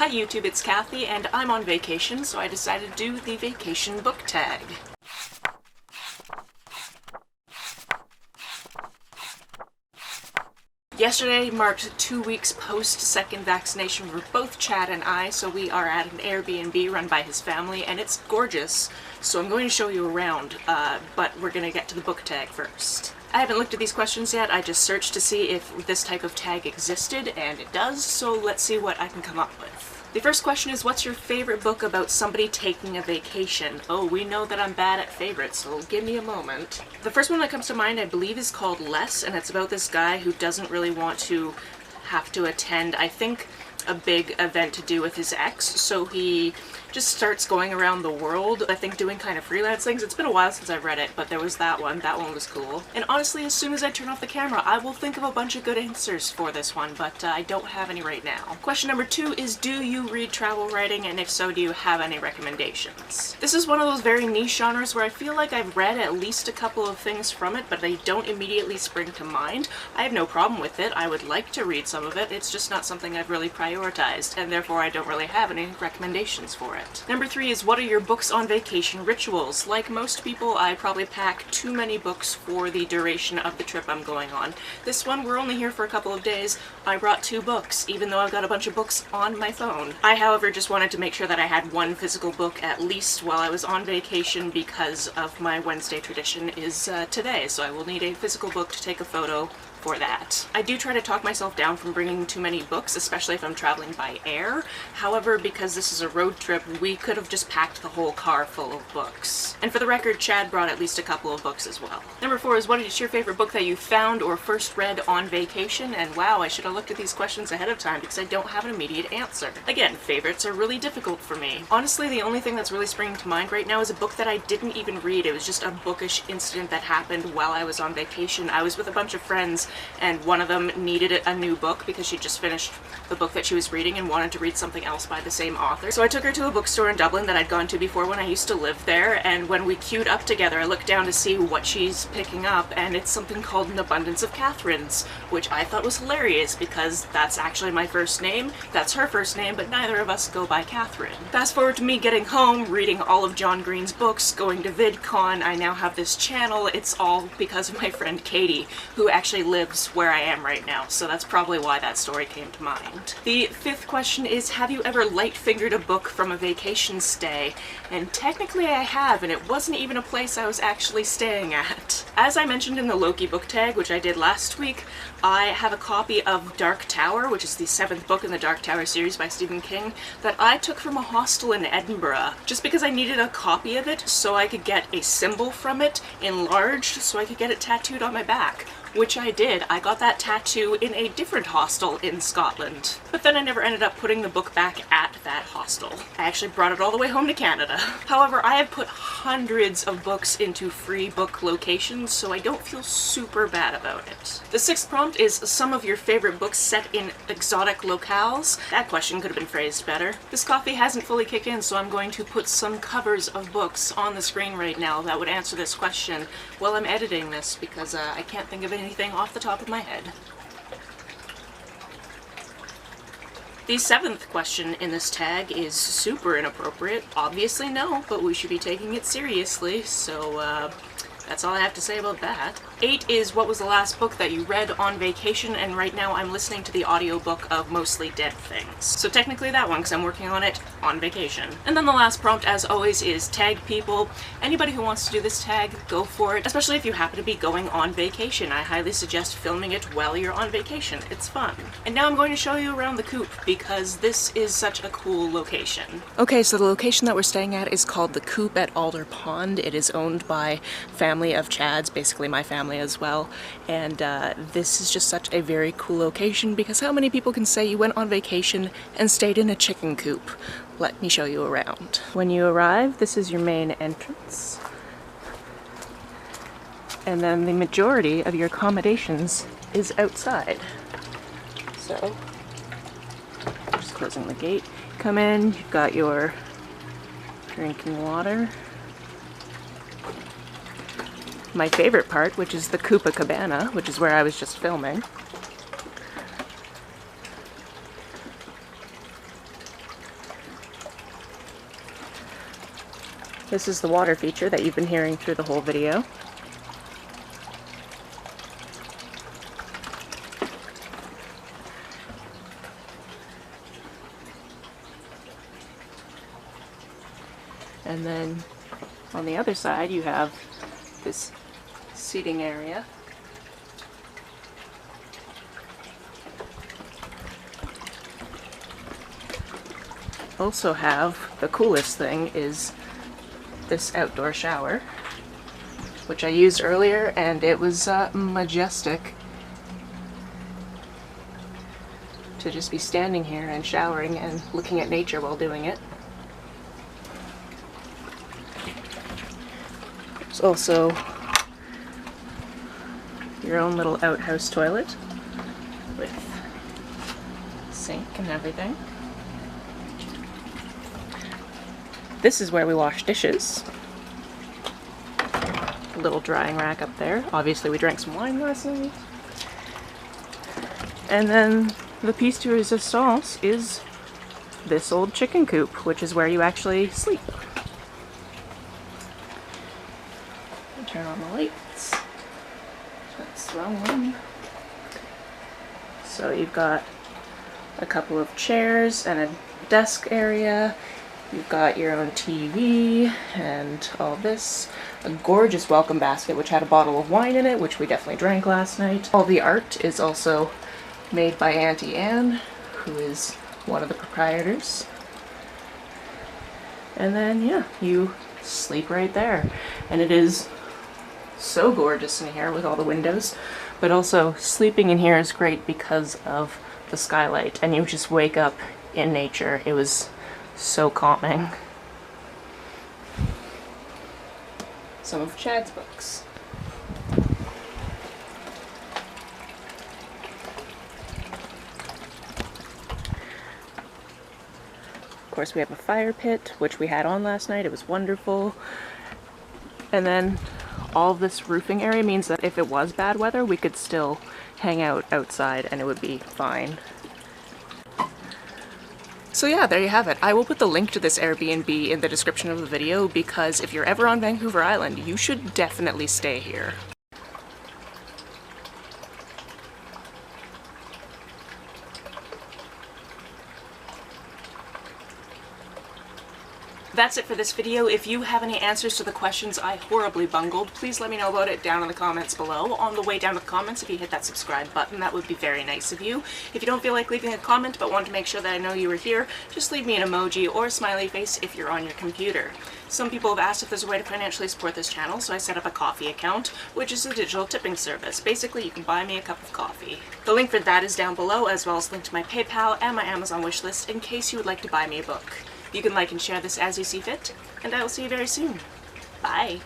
Hi YouTube, it's Kathy, and I'm on vacation, so I decided to do the vacation book tag. Yesterday marked 2 weeks post-second vaccination for both Chad and I, so we are at an Airbnb run by his family, and it's gorgeous, so I'm going to show you around, but we're going to get to the book tag first. I haven't looked at these questions yet, I just searched to see if this type of tag existed, and it does, so let's see what I can come up with. The first question is, what's your favorite book about somebody taking a vacation? Oh, we know that I'm bad at favorites, so give me a moment. The first one that comes to mind, I believe, is called Less, and it's about this guy who doesn't really want to have to attend, I think, a big event to do with his ex, so he just starts going around the world, I think doing kind of freelance things. It's been a while since I've read it, but there was that one was cool. And honestly, as soon as I turn off the camera, I will think of a bunch of good answers for this one, but I don't have any right now. Question number 2 is, do you read travel writing, and if so, do you have any recommendations? This is one of those very niche genres where I feel like I've read at least a couple of things from it, but they don't immediately spring to mind. I have no problem with it, I would like to read some of it, it's just not something I've really prioritized, and therefore I don't really have any recommendations for it. Number 3 is, what are your books on vacation rituals? Like most people, I probably pack too many books for the duration of the trip I'm going on. This one, we're only here for a couple of days. I brought 2 books, even though I've got a bunch of books on my phone. I, however, just wanted to make sure that I had one physical book at least while I was on vacation because of my Wednesday tradition is today, so I will need a physical book to take a photo for that. I do try to talk myself down from bringing too many books, especially if I'm traveling by air. However, because this is a road trip, we could have just packed the whole car full of books. And for the record, Chad brought at least a couple of books as well. Number 4 is, what is your favorite book that you found or first read on vacation? And wow, I should have looked at these questions ahead of time because I don't have an immediate answer. Again, favorites are really difficult for me. Honestly, the only thing that's really springing to mind right now is a book that I didn't even read. It was just a bookish incident that happened while I was on vacation. I was with a bunch of friends, and one of them needed a new book because she just finished the book that she was reading and wanted to read something else by the same author. So I took her to a bookstore in Dublin that I'd gone to before when I used to live there, and when we queued up together, I looked down to see what she's picking up, and it's something called An Abundance of Catherines, which I thought was hilarious because that's actually my first name, that's her first name, but neither of us go by Catherine. Fast forward to me getting home, reading all of John Green's books, going to VidCon, I now have this channel. It's all because of my friend Katie, who actually lives where I am right now, so that's probably why that story came to mind. The 5th question is, have you ever light-fingered a book from a vacation stay? And technically I have, and it wasn't even a place I was actually staying at. As I mentioned in the Loki book tag, which I did last week, I have a copy of Dark Tower, which is the 7th book in the Dark Tower series by Stephen King, that I took from a hostel in Edinburgh, just because I needed a copy of it so I could get a symbol from it enlarged so I could get it tattooed on my back. Which I did. I got that tattoo in a different hostel in Scotland. But then I never ended up putting the book back at that hostel. I actually brought it all the way home to Canada. However, I have put hundreds of books into free book locations, so I don't feel super bad about it. The 6th prompt is, some of your favorite books set in exotic locales? That question could have been phrased better. This coffee hasn't fully kicked in, so I'm going to put some covers of books on the screen right now that would answer this question while I'm editing this, because I can't think of anything off the top of my head. The 7th question in this tag is super inappropriate. Obviously no, but we should be taking it seriously, so that's all I have to say about that. 8 is, what was the last book that you read on vacation? And right now I'm listening to the audiobook of Mostly Dead Things. So technically that one, because I'm working on it on vacation. And then the last prompt, as always, is tag people. Anybody who wants to do this tag, go for it. Especially if you happen to be going on vacation. I highly suggest filming it while you're on vacation. It's fun. And now I'm going to show you around the coop because this is such a cool location. Okay, so the location that we're staying at is called the Coop at Alder Pond. It is owned by family of Chad's, basically my family as well, and this is just such a very cool location because how many people can say you went on vacation and stayed in a chicken coop? Let me show you around. When you arrive, this is your main entrance, and then the majority of your accommodations is outside. So, just closing the gate. Come in, you've got your drinking water, my favorite part, which is the Koopa Cabana, which is where I was just filming. This is the water feature that you've been hearing through the whole video. And then on the other side you have this seating area. Also have, the coolest thing is this outdoor shower, which I used earlier, and it was majestic to just be standing here and showering and looking at nature while doing it. There's also your own little outhouse toilet with sink and everything. This is where we wash dishes. A little drying rack up there. Obviously we drank some wine last night. And then the piece de resistance is this old chicken coop, which is where you actually sleep. Turn on the lights. That's the wrong one. So you've got a couple of chairs and a desk area. You've got your own TV and all this. A gorgeous welcome basket which had a bottle of wine in it, which we definitely drank last night. All the art is also made by Auntie Anne, who is one of the proprietors. And then, yeah, you sleep right there. And it is so gorgeous in here with all the windows, but also sleeping in here is great because of the skylight, and you just wake up in nature. It was so calming. Some of Chad's books. Of course we have a fire pit, which we had on last night. It was wonderful. And then all of this roofing area means that if it was bad weather, we could still hang out outside and it would be fine. So yeah, there you have it. I will put the link to this Airbnb in the description of the video because if you're ever on Vancouver Island, you should definitely stay here. That's it for this video. If you have any answers to the questions I horribly bungled, please let me know about it down in the comments below. On the way down to the comments, if you hit that subscribe button, that would be very nice of you. If you don't feel like leaving a comment but want to make sure that I know you were here, just leave me an emoji or a smiley face if you're on your computer. Some people have asked if there's a way to financially support this channel, so I set up a coffee account, which is a digital tipping service. Basically, you can buy me a cup of coffee. The link for that is down below, as well as a link to my PayPal and my Amazon wishlist in case you would like to buy me a book. You can like and share this as you see fit, and I will see you very soon. Bye!